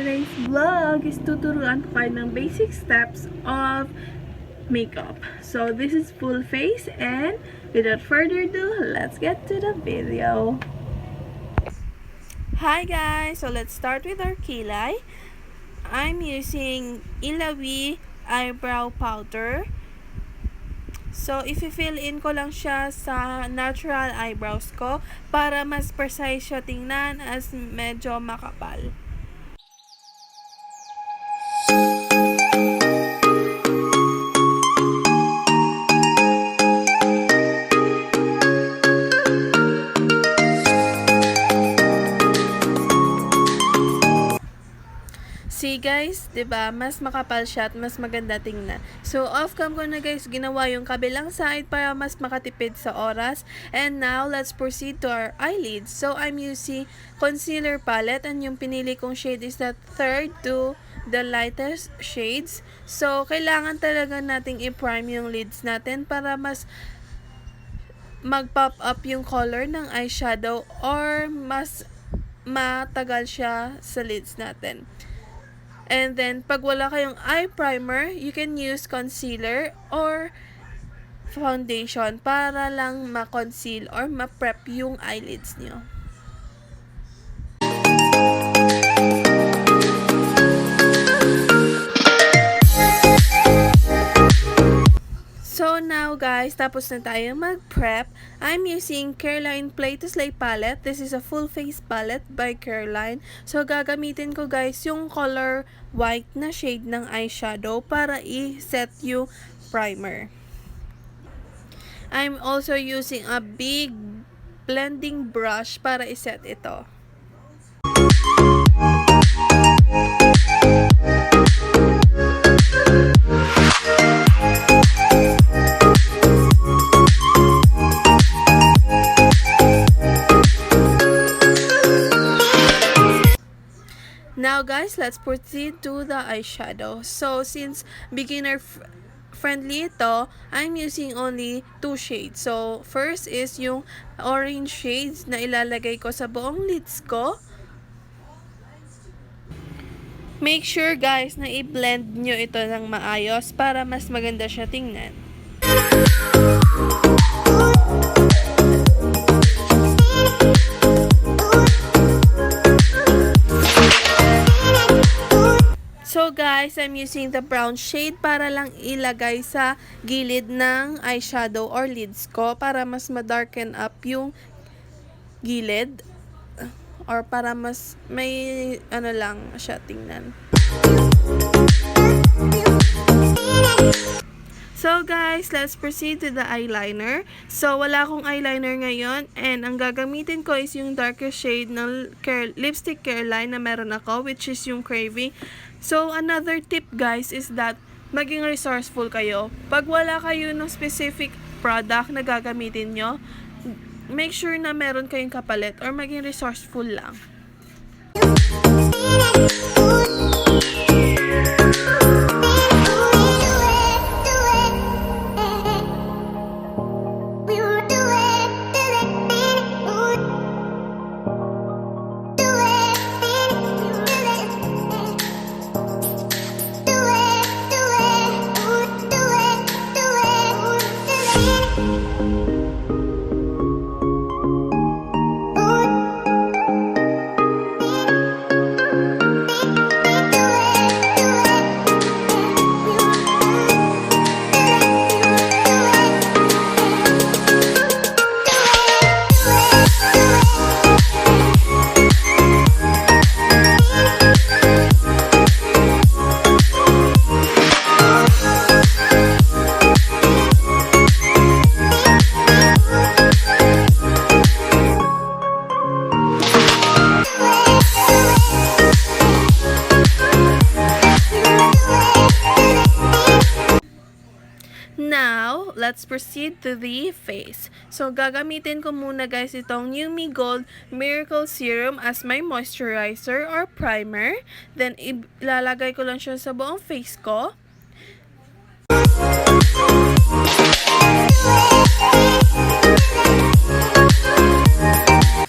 today's vlog is tuturuan ko kayo ng basic steps of makeup. So this is full face, and without further ado, let's get to the video. Hi guys! So let's start with our kilay. I'm using Ilahui eyebrow powder. So, i-fill in ko lang siya sa natural eyebrows ko para mas precise siya tingnan as medyo makapal. See guys, 'di ba? Mas makapal siya at mas maganda tingnan. So off cam ko na guys, ginawa yung kabilang side para mas makatipid sa oras. And now let's proceed to our eyelids. So I'm using concealer palette, and yung pinili kong shade is the third to the lightest shades. So kailangan talaga nating i-prime yung lids natin para mas mag-pop up yung color ng eyeshadow or mas matagal siya sa lids natin. And then, pag wala kayong eye primer, you can use concealer or foundation para lang ma-conceal or ma-prep yung eyelids niyo. So now guys, tapos na tayo mag-prep. I'm using Careline Play to Slay palette. This is a full face palette by Careline. So gagamitin ko guys yung color white na shade ng eyeshadow para i-set yung primer. I'm also using a big blending brush para i-set ito. Now guys, let's proceed to the eyeshadow. So since beginner friendly ito, I'm using only 2 shades. So first is yung orange shades na ilalagay ko sa buong lids ko. Make sure guys na i-blend nyo ito ng maayos para mas maganda siya tingnan. So guys, I'm using the brown shade para lang ilagay sa gilid ng eyeshadow or lids ko para mas ma-darken up yung gilid or para mas may ano lang siya tingnan. So guys, let's proceed to the eyeliner. So wala akong eyeliner ngayon, and ang gagamitin ko is yung darker shade ng lipstick Careline na meron ako, which is yung Craving. So another tip guys is that maging resourceful kayo. Pag wala kayo ng specific product na gagamitin nyo, make sure na meron kayong kapalit or maging resourceful lang. Now, let's proceed to the face. So, gagamitin ko muna guys itong Newme Gold Miracle Serum as my moisturizer or primer. Then, ilalagay ko lang siya sa buong face ko.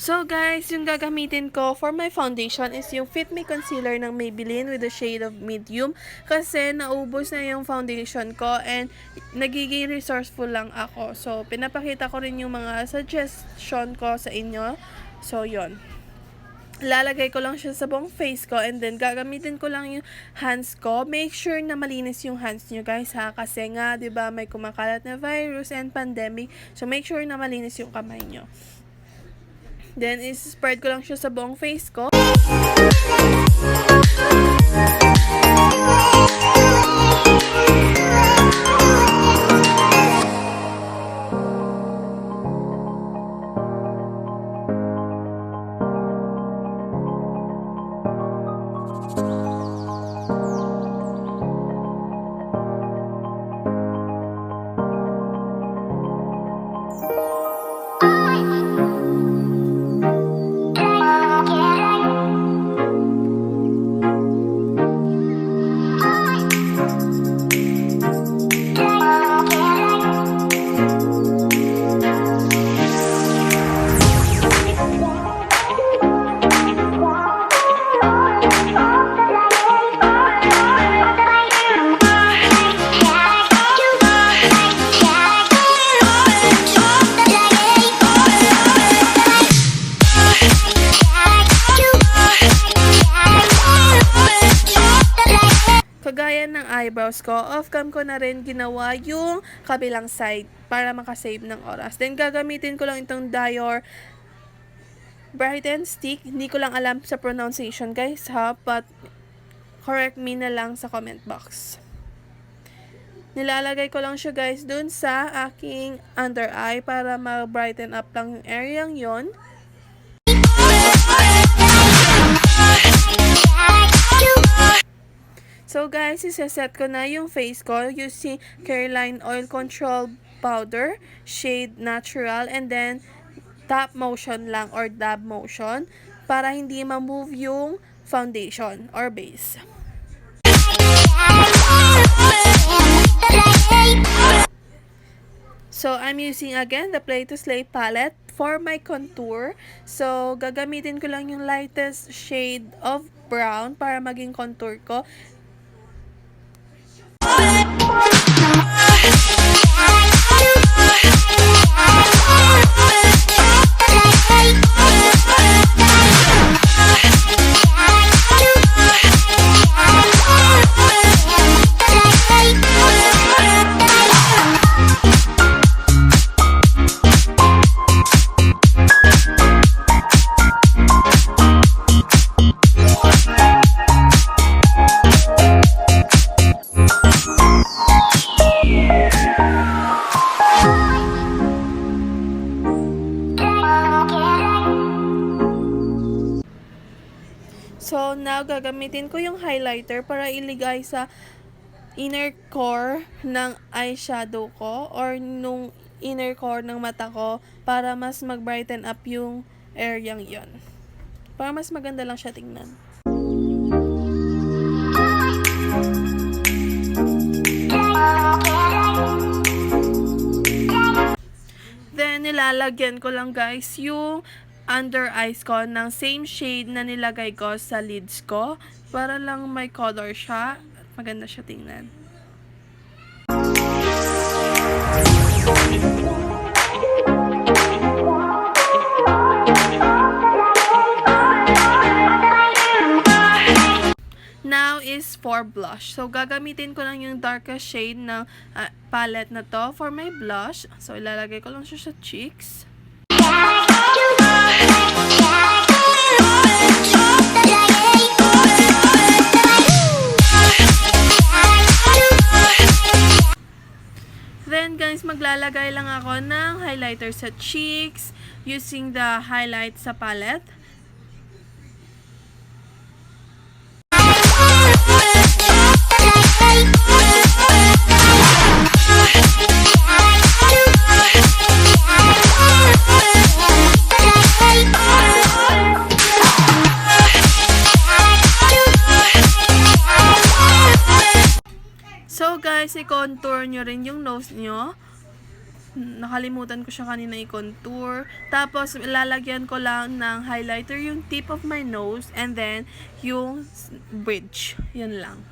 So guys, yung gagamitin gagamitin ko for my foundation is yung Fit Me Concealer ng Maybelline with the shade of medium. Kasi naubos na yung foundation ko and nagiging resourceful lang ako. So, pinapakita ko rin yung mga suggestion ko sa inyo. So, yon. Lalagay ko lang siya sa buong face ko and then gagamitin ko lang yung hands ko. Make sure na malinis yung hands nyo guys ha, kasi nga 'di ba may kumakalat na virus and pandemic. So make sure na malinis yung kamay nyo. Then is-spread ko lang siya sa buong face ko. Kagaya ng eyebrows ko, off-cam ko na rin ginawa yung kabilang side para makasave ng oras. Then, gagamitin ko lang itong Dior brighten stick. Hindi ko lang alam sa pronunciation guys ha, but correct me na lang sa comment box. Nilalagay ko lang siya guys dun sa aking under eye para ma-brighten up lang yung area yon. So guys, isa-set ko na yung face ko using Careline Oil Control Powder, shade Natural, and then tap motion lang or dab motion para hindi ma-move yung foundation or base. So, I'm using again the Play to Slay palette for my contour. So, gagamitin ko lang yung lightest shade of brown para maging contour ko. So, now, gagamitin ko yung highlighter para iligay sa inner core ng eyeshadow ko or nung inner core ng mata ko para mas mag-brighten up yung area yon. Para mas maganda lang siya tingnan. Then, nilalagyan ko lang guys yung under eyes ko ng same shade na nilagay ko sa lids ko para lang may color siya at maganda siya tingnan. Now is for blush. So, gagamitin ko lang yung darkest shade ng palette na to for my blush. So, ilalagay ko lang siya sa cheeks. Then guys, maglalagay lang ako ng highlighter sa cheeks using the highlight sa palette. So guys, i-contour nyo rin yung nose nyo nakalimutan ko siya kanina i-contour. Tapos, lalagyan ko lang ng highlighter yung tip of my nose and then yung bridge. Yun lang.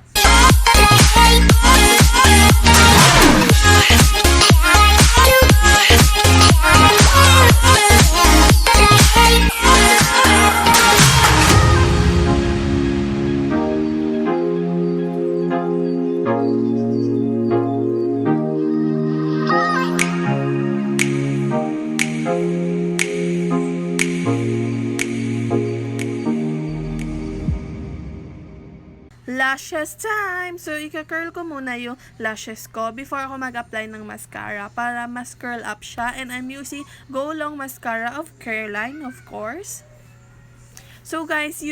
Lashes time! So, ika-curl ko muna yung lashes ko before ako mag-apply ng mascara para mas curl up siya. And I'm using Go Long Mascara of Careline, of course. So, guys,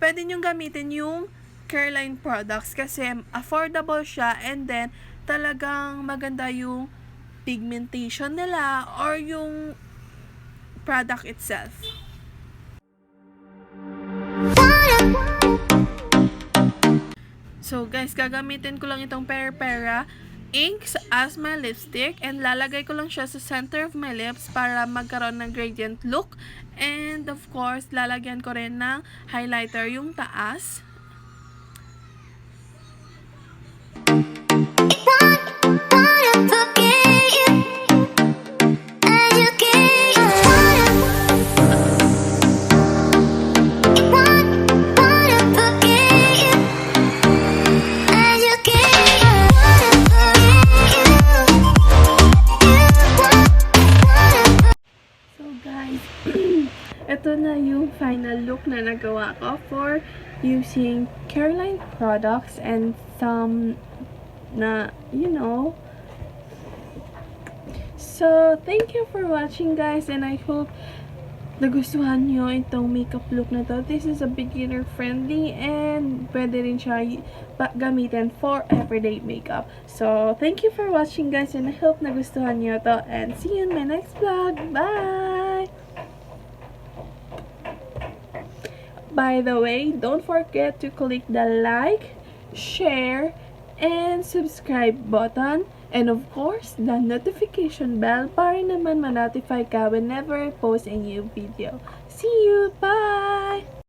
pwede nyo gamitin yung Careline products kasi affordable siya and then talagang maganda yung pigmentation nila or yung product itself. So guys, gagamitin ko lang itong Peripera inks as my lipstick and lalagay ko lang siya sa center of my lips para magkaroon ng gradient look. And of course, lalagyan ko rin ng highlighter yung taas. Ito na yung final look na nagawa ko for using Careline products and some na, So, thank you for watching, guys, and I hope nagustuhan nyo itong makeup look na to. This is a beginner friendly and pwede rin siya gamitin for everyday makeup. So, thank you for watching, guys, and I hope nagustuhan nyo to, and see you in my next vlog. Bye! By the way, don't forget to click the like, share, and subscribe button. And of course, the notification bell para naman ma-notify ka whenever I post a new video. See you! Bye!